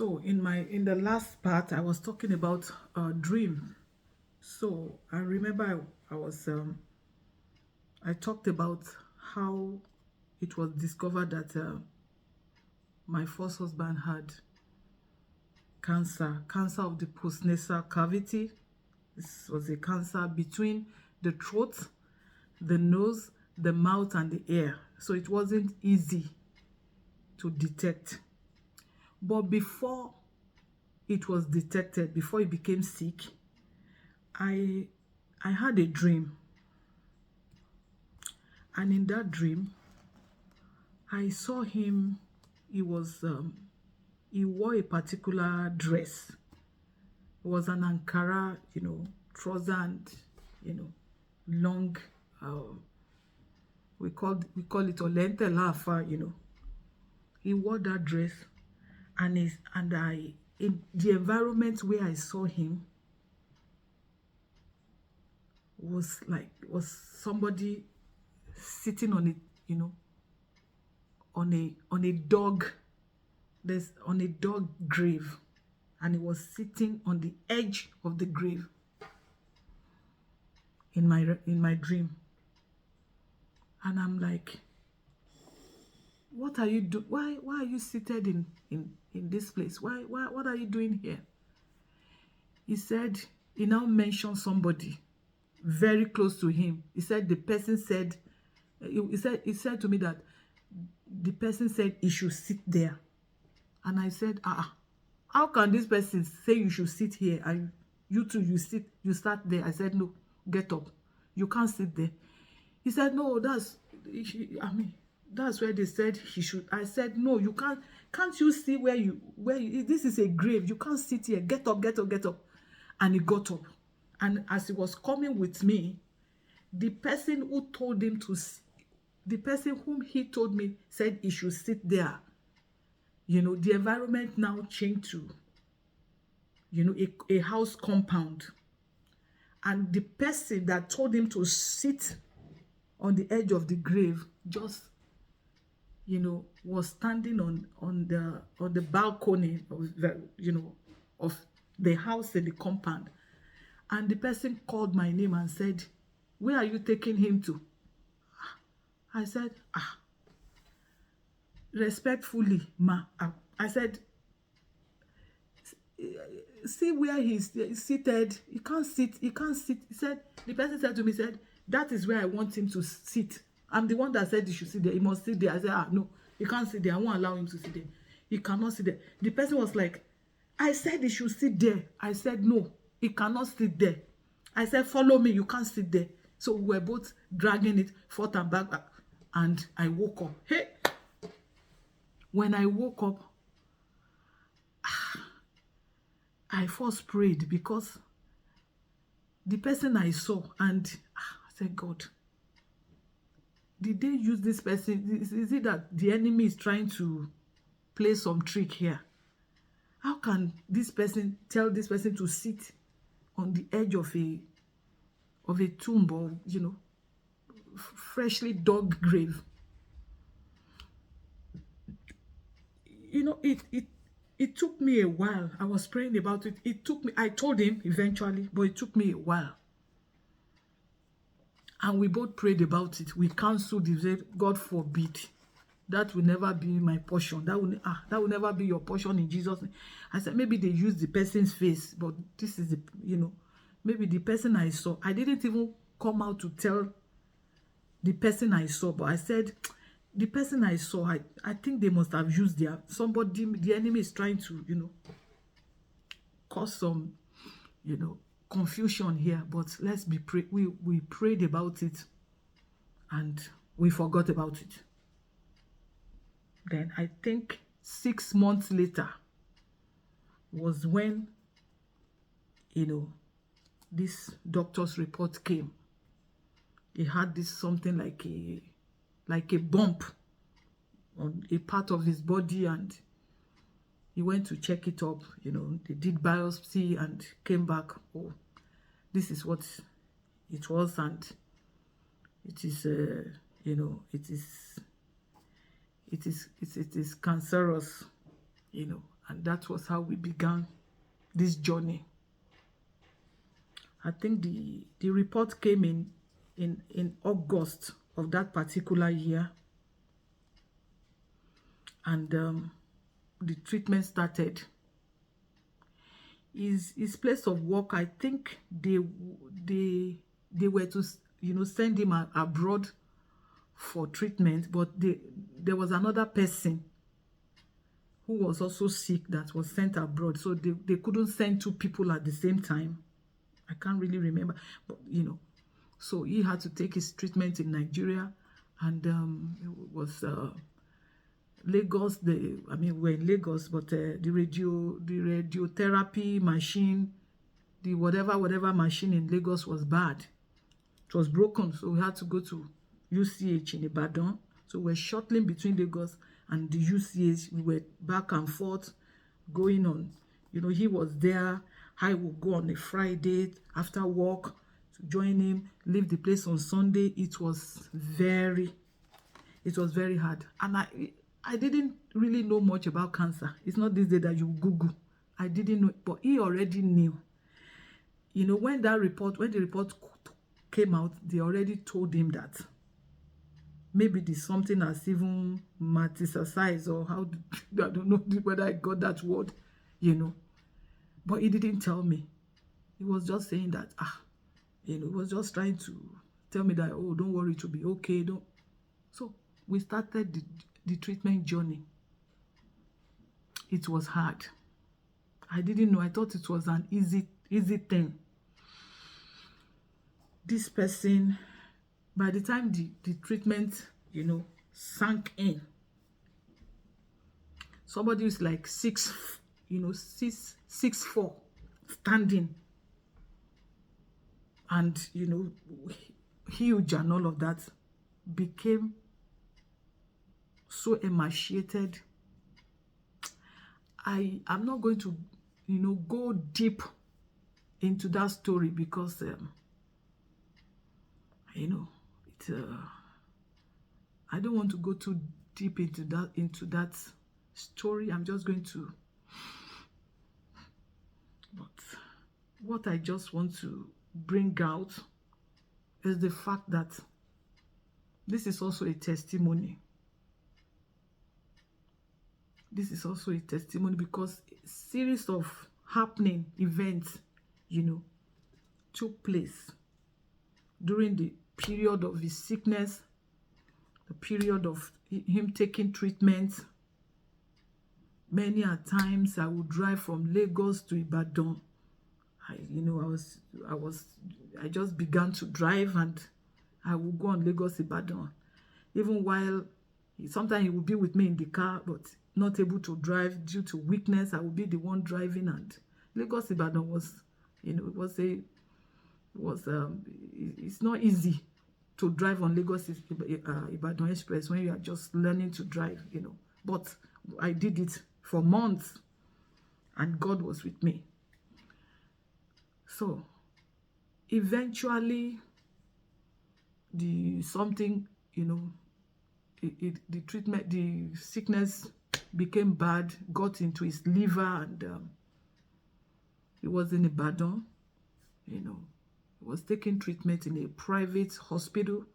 So in the last part, I was talking about a dream. So I remember I talked about how it was discovered that my first husband had cancer of the postnasal cavity. This was a cancer between the throat, the nose, the mouth, and the ear. So it wasn't easy to detect. But before it was detected, before he became sick, I had a dream. And in that dream, I saw him. He wore a particular dress. It was an Ankara, trouser and, long, uh, we call it olente lafa. He wore that dress, and in the environment where I saw him was somebody sitting on it, on a dog. There's on a dog grave, and he was sitting on the edge of the grave in my dream. And I'm like, what are you doing? Why are you seated in this place? What are you doing here? He said, he now mentioned somebody very close to him. He said the person said, he said to me that the person said he should sit there. And I said, how can this person say you should sit here and you two, you start there? I said, no, get up. You can't sit there. He said, no, that's where they said he should. I said, no, you can't. Can't you see where this is a grave? You can't sit here. Get up, get up, get up. And he got up. And as he was coming with me, the person whom he told me said he should sit there. The environment now changed to, a house compound. And the person that told him to sit on the edge of the grave just, was standing on the balcony of the house in the compound. And the person called my name and said, where are you taking him to? I said, respectfully, ma. I said, see where he's seated. He can't sit. He said, the person said to me, that is where I want him to sit. I'm the one that said he should sit there. He must sit there. I said, no, he can't sit there. I won't allow him to sit there. He cannot sit there. The person was like, I said he should sit there. I said, no, he cannot sit there. I said, follow me. You can't sit there. So we were both dragging it forth and back. And I woke up. Hey, when I woke up, I first prayed because the person I saw, and I said, God, did they use this person? Is it that the enemy is trying to play some trick here? How can this person tell this person to sit on the edge of a tomb or, freshly dug grave? It took me a while. I was praying about it. I told him eventually, but it took me a while. And we both prayed about it. We counseled it. God forbid. That will never be my portion. That will never be your portion in Jesus' name. I said, maybe they used the person's face, but this is maybe the person I saw. I didn't even come out to tell the person I saw, but I said, the person I saw, I think they must have used somebody. The enemy is trying to, cause some, confusion here. But let's be we prayed about it, and we forgot about it. Then I think 6 months later was when, this doctor's report came. He had this something like a bump on a part of his body, and he went to check it up. They did biopsy and came back, oh, this is what it was, and it is it is cancerous, and And that was how we began this journey. I think the report came in August of that particular year. And the treatment started. His place of work, I think they were to, send him abroad for treatment, but there was another person who was also sick that was sent abroad, so they couldn't send two people at the same time. I can't really remember, but so he had to take his treatment in Nigeria, and it was Lagos. We're in Lagos, but the radiotherapy machine, the whatever machine in Lagos was bad. It was broken, so we had to go to UCH in Ibadan. So we're shuttling between Lagos and the UCH. We were back and forth going on. He was there. I would go on a Friday after work to join him, leave the place on Sunday. It was very hard. And I didn't really know much about cancer. It's not this day that you Google. I didn't know, but he already knew. When the report came out, they already told him that maybe there's something as even metastasized, or how, I don't know whether I got that word, but he didn't tell me. He was just saying that, he was just trying to tell me that, oh, don't worry, to be okay. So we started the treatment journey. It was hard. I didn't know. I thought it was an easy thing. This person, by the time the treatment, sank in, somebody who's like 6'4", standing, and huge and all of that, became so emaciated. I'm not going to go deep into that story, because I don't want to go too deep into that story. I'm just going to, but what I just want to bring out is the fact that this is also a testimony. This is also a testimony, because a series of happening events, took place during the period of his sickness, the period of him taking treatment. Many a times I would drive from Lagos to Ibadan. I just began to drive, and I would go on Lagos Ibadan. Even while sometimes he would be with me in the car, but not able to drive due to weakness. I would be the one driving, and Lagos Ibadan was, it's not easy to drive on Lagos Ibadan Express when you are just learning to drive, But I did it for months, and God was with me. So eventually, the treatment, the sickness became bad, got into his liver, and he was in Ibadan. He was taking treatment in a private hospital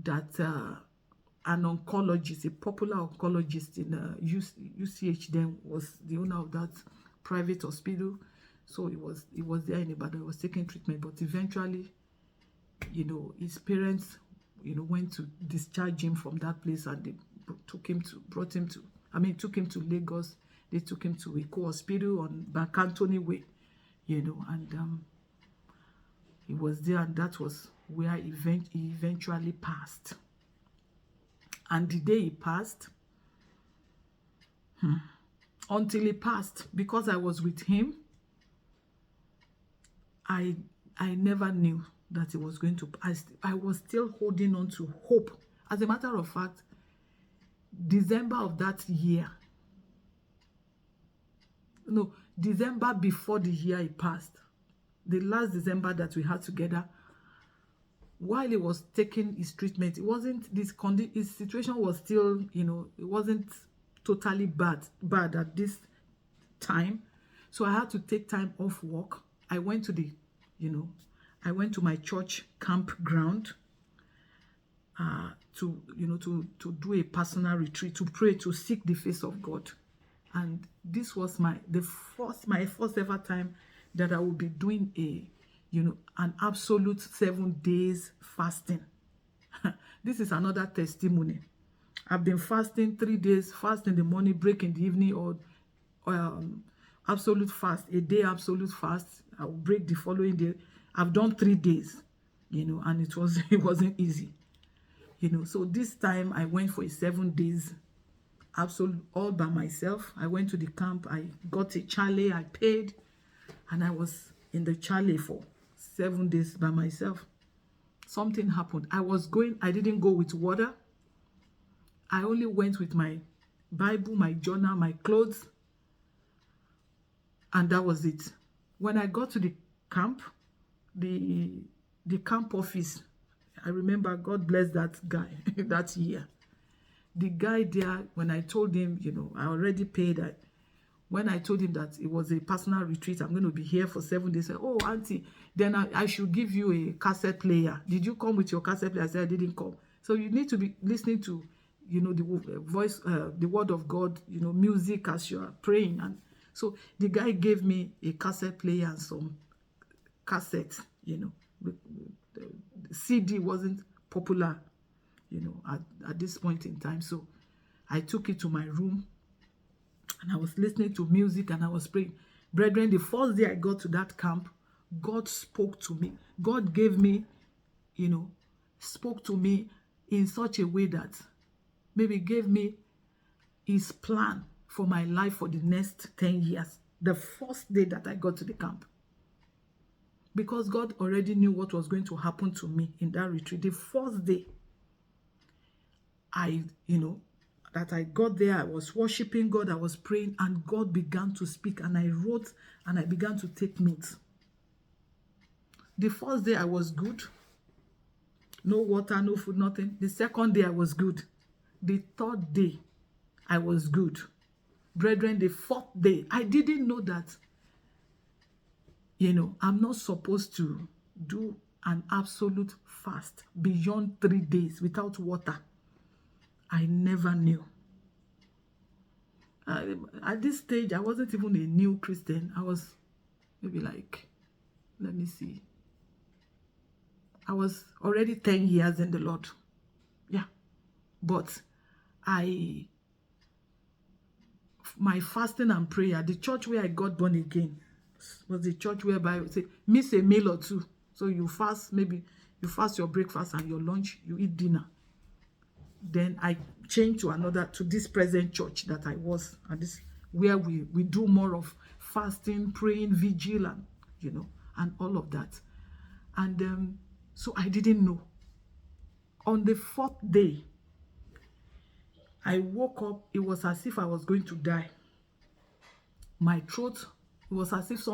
that an oncologist, a popular oncologist in UCH then, was the owner of that private hospital. So he was there in Ibadan. He was taking treatment, but eventually, his parents, went to discharge him from that place, and they took him to Lagos. They took him to Eko Hospital on Bankantoni Way, and he was there, and that was where he eventually passed. And the day he passed, until he passed, because I was with him, I never knew that he was going to. I was still holding on to hope. As a matter of fact, December of that year, December before the year he passed, the last December that we had together, while he was taking his treatment, it wasn't his situation was still, it wasn't totally bad at this time. So I had to take time off work. I went to the, I went to my church campground to, to do a personal retreat, to pray, to seek the face of God. And this was my first ever time that I would be doing an absolute 7 days fasting. This is another testimony. I've been fasting 3 days, fast in the morning, break in the evening, or absolute fast, a day absolute fast. I'll break the following day. I've done 3 days, and it wasn't easy, So this time I went for a 7 days absolute, all by myself. I went to the camp. I got a chalet. I paid, and I was in the chalet for 7 days by myself. Something happened. I didn't go with water. I only went with my Bible, my journal, my clothes, and that was it. When I got to the camp, the camp office, I remember, God bless that guy that year. The guy there, when I told him, I already paid. When I told him that it was a personal retreat, I'm going to be here for 7 days, he said, oh, auntie, then I should give you a cassette player. Did you come with your cassette player? I said, I didn't come. So you need to be listening to, the voice, the word of God, music as you are praying. And so the guy gave me a cassette player and some cassettes, The CD wasn't popular, at this point in time. So I took it to my room, and I was listening to music, and I was praying. Brethren, the first day I got to that camp, God spoke to me. God gave me, spoke to me in such a way that maybe gave me his plan for my life for the next 10 years. The first day that I got to the camp. Because God already knew what was going to happen to me in that retreat. The first day that I got there, I was worshiping God, I was praying, and God began to speak, and I wrote, and I began to take notes. The first day I was good. No water, no food, nothing. The second day I was good. The third day I was good. Brethren, the fourth day, I didn't know that, I'm not supposed to do an absolute fast beyond 3 days without water. I never knew. At this stage, I wasn't even a new Christian. I was maybe like, let me see. I was already 10 years in the Lord. Yeah. But my fasting and prayer, the church where I got born again was the church whereby I would say, miss a meal or two. So you fast, maybe you fast your breakfast and your lunch, you eat dinner. Then I changed to this present church that I was, and this where we do more of fasting, praying, vigil, and and all of that. And so I didn't know. On the fourth day, I woke up. It was as if I was going to die. My throat, it was as if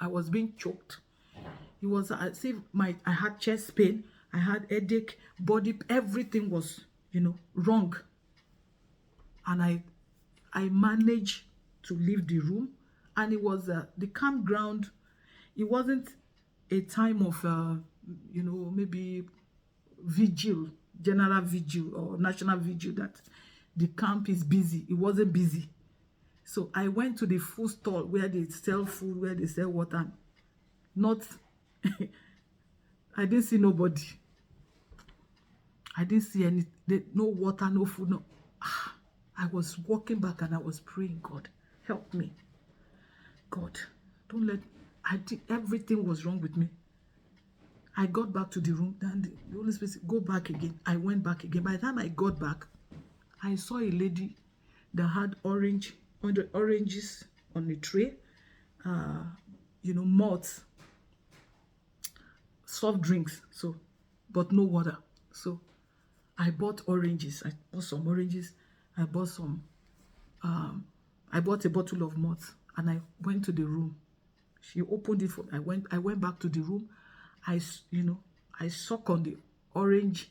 I was being choked. It was as if I had chest pain. I had headache, body, everything was, wrong. And I managed to leave the room. And it was the campground. It wasn't a time of, maybe vigil, general vigil or national vigil that the camp is busy. It wasn't busy. So I went to the food stall where they sell food, where they sell water. I didn't see nobody. I didn't see no water, no food, no. I was walking back and I was praying, God, help me. God, don't let, everything was wrong with me. I got back to the room, and the Holy Spirit said, go back again. I went back again. By the time I got back, I saw a lady that had oranges on the tray, malts, soft drinks, but no water. So I bought oranges. I bought some oranges. I bought a bottle of malt, and I went to the room. She opened it for me. I went back to the room. I suck on the orange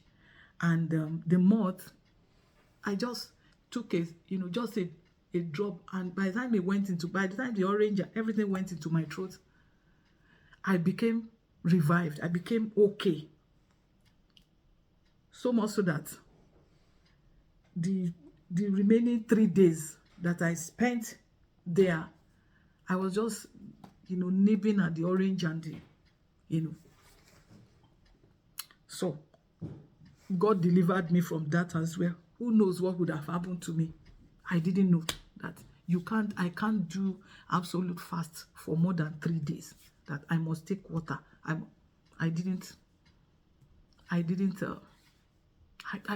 and the malt. I just took just a a drop, and by the time the orange, everything went into my throat, I became revived. I became okay. So much so that the remaining 3 days that I spent there, I was just, nibbling at the orange and so God delivered me from that as well. Who knows what would have happened to me? I didn't know that I can't do absolute fast for more than 3 days, that I must take water. I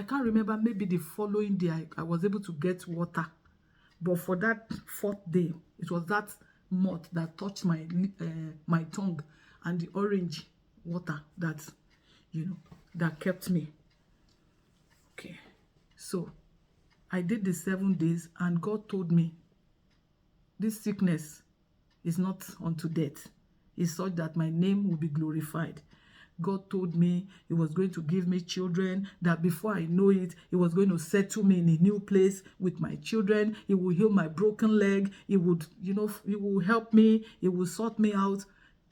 can't remember, maybe the following day I was able to get water. But for that 4th day, it was that mouth that touched my tongue, and the orange water that, that kept me. Okay. So I did the 7 days, and God told me, this sickness is not unto death. It's such that my name will be glorified. God told me He was going to give me children, that before I know it, He was going to settle me in a new place with my children. He will heal my broken leg. He would, He will help me. He will sort me out.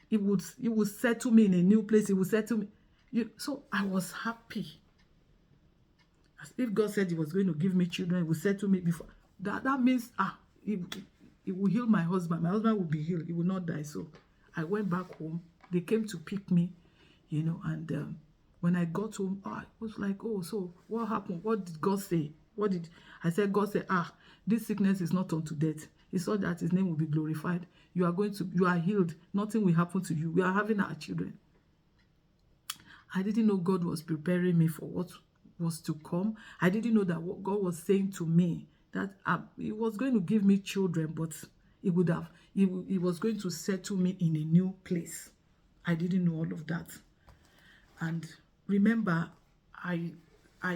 He would settle me in a new place. He will settle me. So I was happy. As if God said He was going to give me children, He will settle me before. That means, He will heal my husband. My husband will be healed. He will not die. So I went back home. They came to pick me. And when I got home, I was like, oh, so what happened? What did God say? I said, God said, this sickness is not unto death. He saw that His name will be glorified. You are healed. Nothing will happen to you. We are having our children. I didn't know God was preparing me for what was to come. I didn't know that what God was saying to me, that He was going to give me children, but He was going to settle me in a new place. I didn't know all of that. And remember, I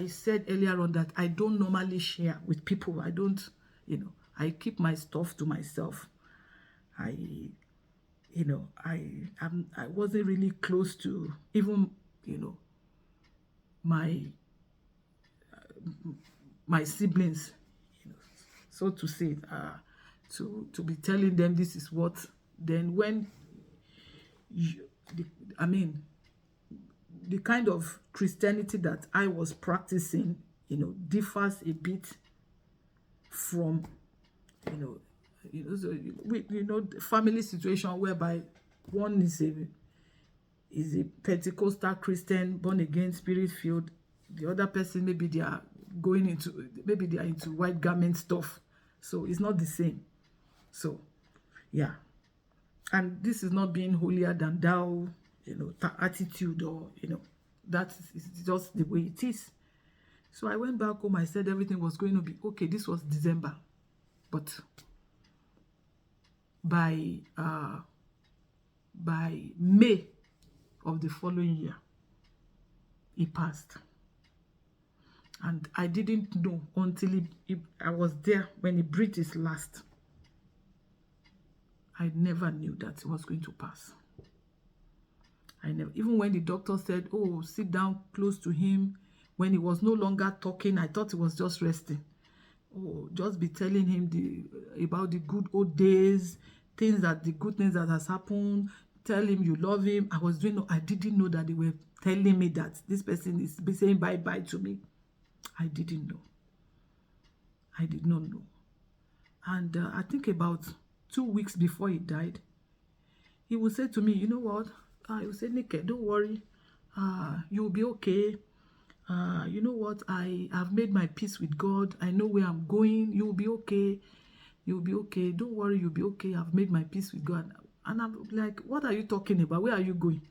said earlier on that I don't normally share with people. I don't, I keep my stuff to myself. I wasn't really close to even, my siblings, so to say, to be telling them this is what. Then when the kind of Christianity that I was practicing, differs a bit from, family situation whereby one is a Pentecostal Christian, born again, spirit filled. The other person, maybe they are into white garment stuff. So it's not the same. So, yeah. And this is not being holier than thou, attitude, or, that is just the way it is. So I went back home. I said everything was going to be okay. This was December. But by May of the following year, it passed. And I didn't know until I was there when he breathed his last. I never knew that it was going to pass. Even when the doctor said, oh, sit down close to him, when he was no longer talking, I thought he was just resting. Oh, just be telling him about the good old days, the good things that has happened. Tell him you love him. I didn't know that they were telling me that this person is saying bye-bye to me. I didn't know. I did not know. And I think about 2 weeks before he died, he would say to me, you know what? He would say, Nike, don't worry. You'll be okay. You know what? I have made my peace with God. I know where I'm going. You'll be okay. You'll be okay. Don't worry. You'll be okay. I've made my peace with God. And I'm like, what are you talking about? Where are you going?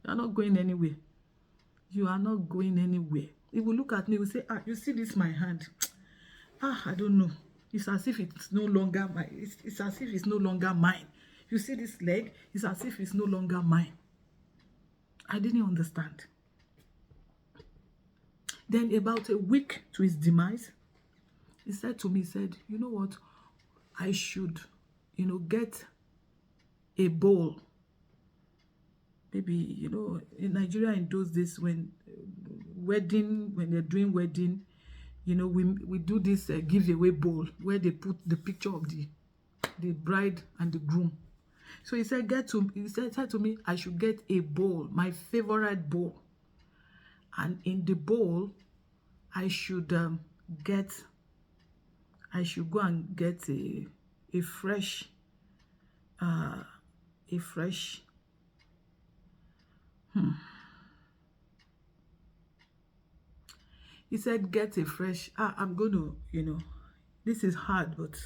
You're not going anywhere. You are not going anywhere. He will look at me. He will say, you see this, my hand? I don't know. It's as if it's no longer mine. It's as if it's no longer mine. You see this leg? It's as if it's no longer mine. I didn't understand. Then about a week to his demise, he said to me, you know what? I should, get a bowl. Maybe, in Nigeria in those days when they're doing wedding, You know, we do this giveaway bowl where they put the picture of the bride and the groom. So he said, said to me, I should get a bowl, my favorite bowl. And in the bowl, I should go and get a fresh, he said, get a fresh, I'm going to, you know, this is hard, but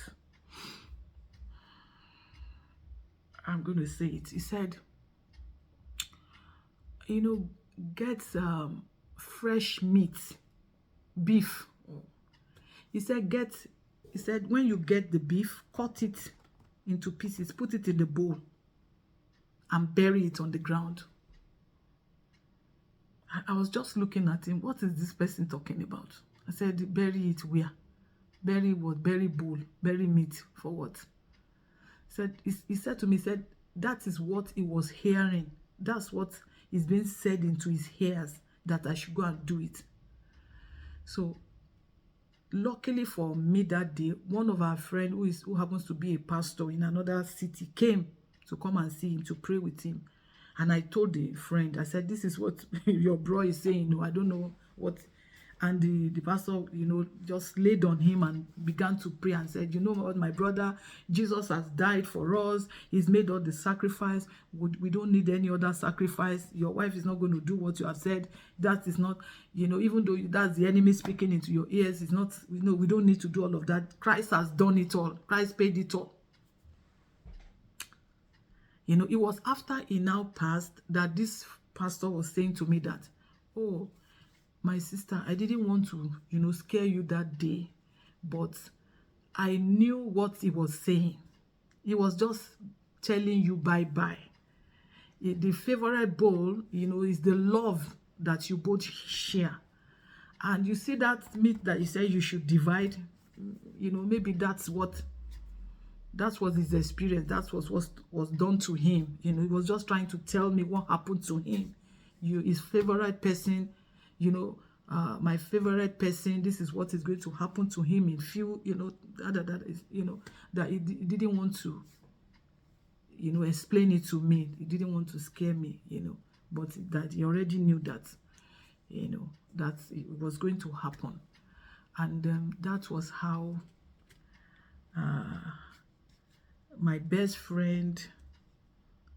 I'm going to say it. He said, you know, get fresh meat, beef. He said, when you get the beef, cut it into pieces, put it in the bowl, and bury it on the ground. I was just looking at him. What is this person talking about? I said, bury it where? Bury what? Bury bowl, bury meat for what? He said to me, that is what he was hearing. That's what is being said into his ears, that I should go and do it. So luckily for me that day, one of our friends who happens to be a pastor in another city came to come and see him, to pray with him. And I told the friend, I said, this is what your bro is saying. No, I don't know what. And the pastor, you know, just laid on him and began to pray and said, you know what, my brother, Jesus has died for us. He's made all the sacrifice. We don't need any other sacrifice. Your wife is not going to do what you have said. That is not, you know, even though that's the enemy speaking into your ears, it's not, you know, we don't need to do all of that. Christ has done it all. Christ paid it all. You know, it was after he now passed that this pastor was saying to me that, oh, my sister, I didn't want to, you know, scare you that day, but I knew what he was saying. He was just telling you bye-bye. The favorite bowl, you know, is the love that you both share. And you see that meat that you said you should divide, you know, maybe that was his experience. That was what was done to him. You know, he was just trying to tell me what happened to him. His favorite person, you know, my favorite person, this is what is going to happen to him in few, you know, that is, you know, that he didn't want to, you know, explain it to me. He didn't want to scare me, you know, but that he already knew that, you know, that it was going to happen. And that was how my best friend,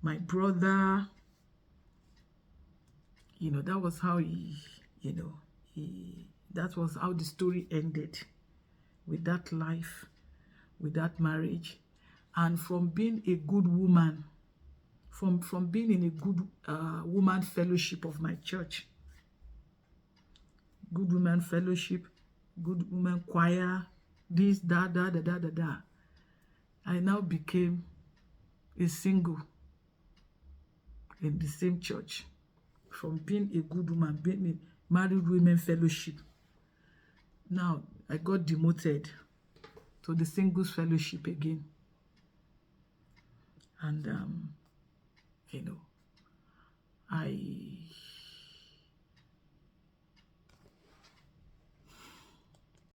my brother, you know, that was how that was how the story ended, with that life, with that marriage. And from being a good woman, from being in a good woman fellowship of my church, good woman fellowship, good woman choir, this, that, I now became a single in the same church. From being a good woman, being in married women fellowship, now I got demoted to the singles fellowship again. And you know, I